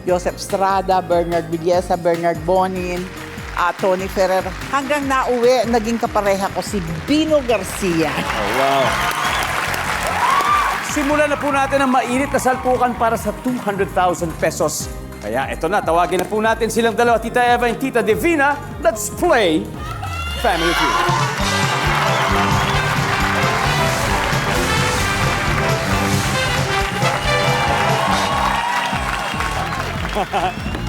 Joseph Estrada, Bernard Villesa, Bernard Bonin, Tony Ferrer. Hanggang nauwi, naging kapareha ko si Bino Garcia. Oh, wow. Simulan na po natin ang mainit na salpukan para sa 200,000 pesos. Kaya eto na, tawagin na po natin silang dalawa, Tita Eva and Tita Divina. Let's play Family Feud.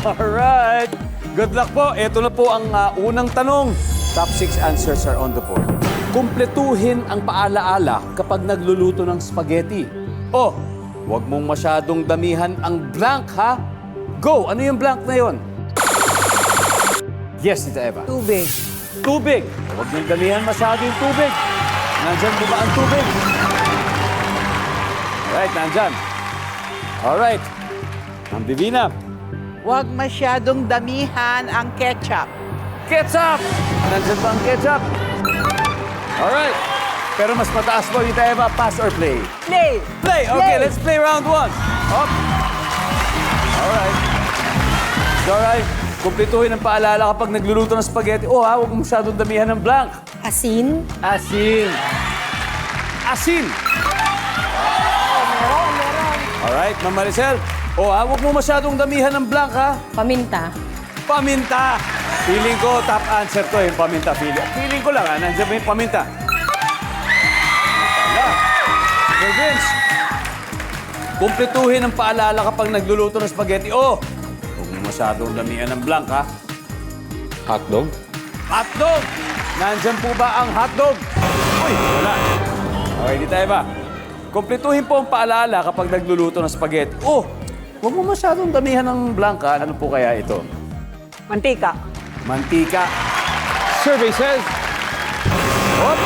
Alright. Good luck po. Ito na po ang unang tanong. Top 6 answers are on the board. Kumpletuhin ang paalaala kapag nagluluto ng spaghetti. Oh, huwag mong masyadong damihan ang blank, ha? Go! Ano yung blank na yon? Yes, Tita Eva. Tubig. Tubig. Huwag mong damihan masyado yung tubig. Nandyan mo ba ang tubig? Alright, nandyan. Alright. Ma'am Divina. Huwag masyadong damihan ang ketchup. Ketchup! Nandyan ba ang ketchup? Alright. Pero mas mataas po, Tita Eva, pass or play? Play! Play! Okay, Play. let's play round 1. Up. Alright. Alright. Kumpletuhin ang paalala kapag nagluluto ng spaghetti. Oh, ha, huwag masyadong damihan ng blank. Asin. Asin. Asin. Alright, Ma'am Maricel. Oh, ha, huwag mo masyadong damihan ng blank, ha? Paminta. Paminta. Feeling ko, top answer to yung paminta. Feeling ko lang, ha? Nandiyan ba yung paminta? Sir Vince, kumpletuhin ang paalala kapag nagluluto ng spaghetti. Oh, huwag mo masyadong damihan ng blank, ha? Hotdog? Hotdog! Nandyan po ba ang hotdog? Uy, wala. Okay, di tayo ba? Kumpletuhin po ang paalala kapag nagluluto ng spaghetti. Oh, huwag mo masyadong damihan ng blank, ha? Ano po kaya ito? Mantika. Mantika. Survey says... Hop!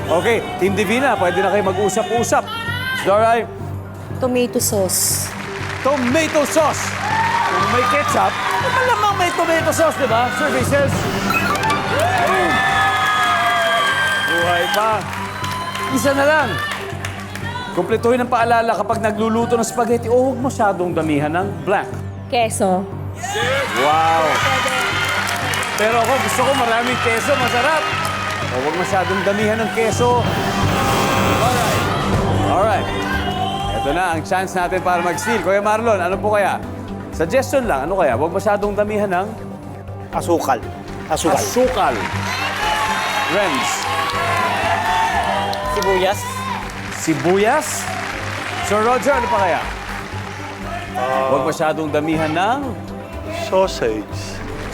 Okay, Team Divina, pwede na kayo mag-usap-usap. Alright. Tomato sauce. Tomato sauce. Kung may ketchup, malamang may tomato sauce, di ba? Survey says... Ayun. Buhay pa. Isa na lang. Kumpletuhin ang paalala kapag nagluluto ng spaghetti. Oh, huwag masyadong damihan ng blank. Queso. Wow! Pero ako, gusto ko maraming keso, masarap. O, huwag masyadong damihan ng keso. Alright. Alright. Ito na, ang chance natin para mag-steal. Kuya Marlon, ano po kaya? Suggestion lang, ano kaya? Huwag masyadong damihan ng... Asukal. Asukal. Asukal. Renz. Sibuyas. Sibuyas. Sir Roger, ano pa kaya? Huwag masyadong damihan ng... Sausage.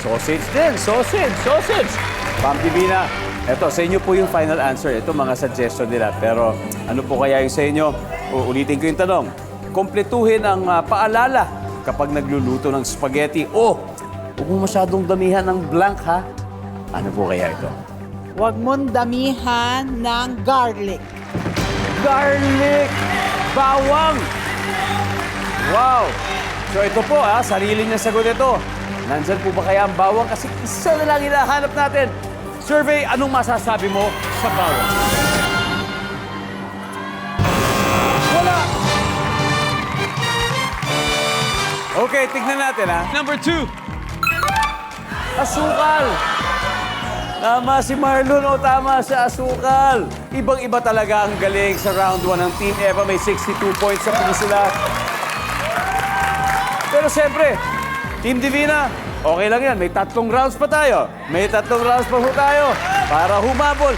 Sausage din. Sausage. Ma'am Divina, eto, sa inyo po yung final answer. Ito, mga suggestion nila. Pero ano po kaya yung sa inyo? Ulitin ko yung tanong. Kumpletuhin ang paalala kapag nagluluto ng spaghetti. Oh, huwag mo masyadong damihan ng blank, ha? Ano po kaya ito? Huwag mong damihan ng garlic. Garlic! Bawang! Wow! So ito po, sarili niya sagot ito. Nandyan po ba kaya ang bawang? Kasi isa na lang hinahanap natin. Survey, anong masasabi mo sa bawang? Wala! Okay, tignan natin, ha? Number 2. Asukal! Tama si Marlon, o tama sa asukal. Ibang-iba talaga ang galing sa round 1 ng Team Eva. May 62 points sa puno sila. Pero siyempre, Team Divina, okay lang yan. May 3 rounds pa tayo. May 3 rounds pa po tayo para humabol.